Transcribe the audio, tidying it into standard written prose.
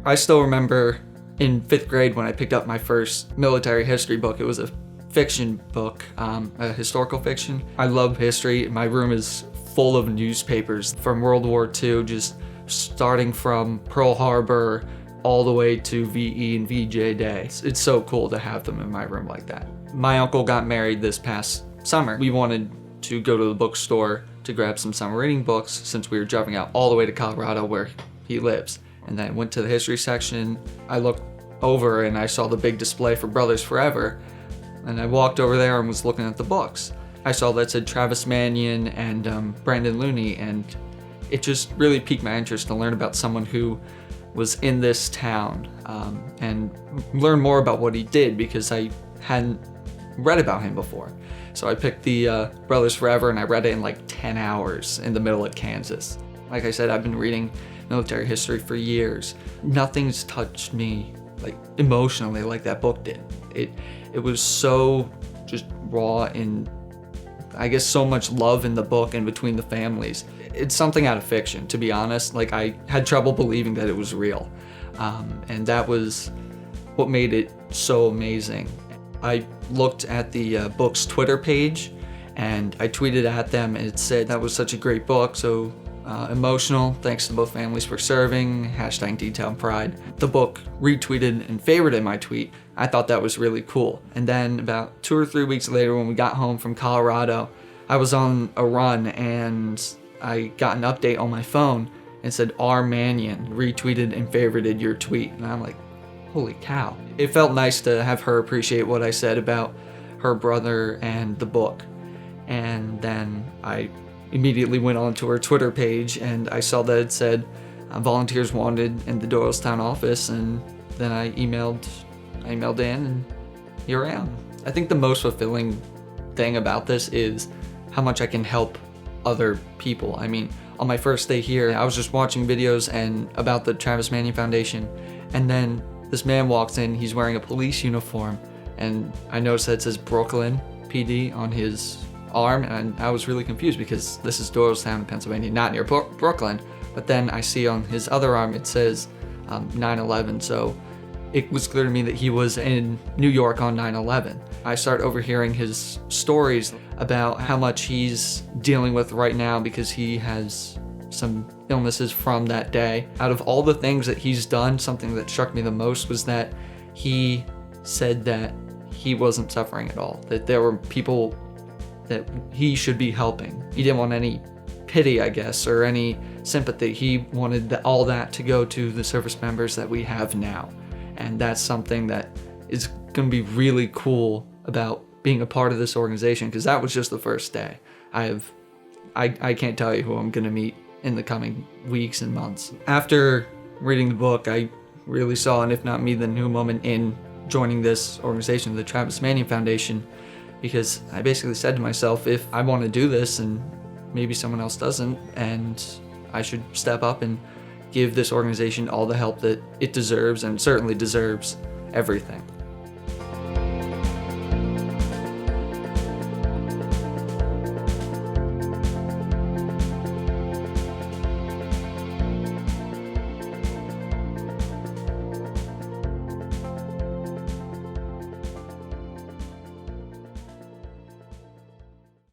I still remember in 5th grade when I picked up my first military history book. It was a fiction book, a historical fiction. I love history. My room is full of newspapers from World War II, just starting from Pearl Harbor all the way to VE and VJ Day. It's so cool to have them in my room like that. My uncle got married this past summer. We wanted to go to the bookstore to grab some summer reading books since we were driving out all the way to Colorado where he lives. And then I went to the history section. I looked over and I saw the big display for Brothers Forever. And I walked over there and was looking at the books. I saw that said Travis Manion and Brandon Looney, and it just really piqued my interest to learn about someone who was in this town and learn more about what he did because I hadn't read about him before. So I picked the Brothers Forever and I read it in like 10 hours in the middle of Kansas. Like I said, I've been reading military history for years. Nothing's touched me like emotionally like that book did. It was so just raw and I guess so much love in the book and between the families. It's something out of fiction, to be honest. Like I had trouble believing that it was real. And that was what made it so amazing. I looked at the book's Twitter page and I tweeted at them and it said that was such a great book, so emotional, thanks to both families for serving, hashtag detailed pride. The book retweeted and favorited my tweet. I thought that was really cool. And then about 2 or 3 weeks later when we got home from Colorado, I was on a run and I got an update on my phone and said R. Manion retweeted and favorited your tweet. And I'm like, holy cow. It felt nice to have her appreciate what I said about her brother and the book. And then I immediately went onto her Twitter page and I saw that it said volunteers wanted in the Doylestown office, and then I emailed in and here I am. I think the most fulfilling thing about this is how much I can help other people. I mean, on my first day here, I was just watching videos and about the Travis Manion Foundation, and then this man walks in, he's wearing a police uniform, and I noticed that it says Brooklyn PD on his arm, and I was really confused because this is Doylestown, Pennsylvania, not near Brooklyn. But then I see on his other arm it says 9/11, so it was clear to me that he was in New York on 9/11. I start overhearing his stories about how much he's dealing with right now because he has some illnesses from that day. Out of all the things that he's done, something that struck me the most was that he said that he wasn't suffering at all, that there were people that he should be helping. He didn't want any pity, I guess, or any sympathy. He wanted all that to go to the service members that we have now. And that's something that is going to be really cool about being a part of this organization, because that was just the first day. I can't tell you who I'm going to meet in the coming weeks and months. After reading the book, I really saw, and if not me, the new moment in joining this organization, the Travis Manion Foundation, because I basically said to myself, if I want to do this and maybe someone else doesn't, and I should step up and give this organization all the help that it deserves, and certainly deserves everything.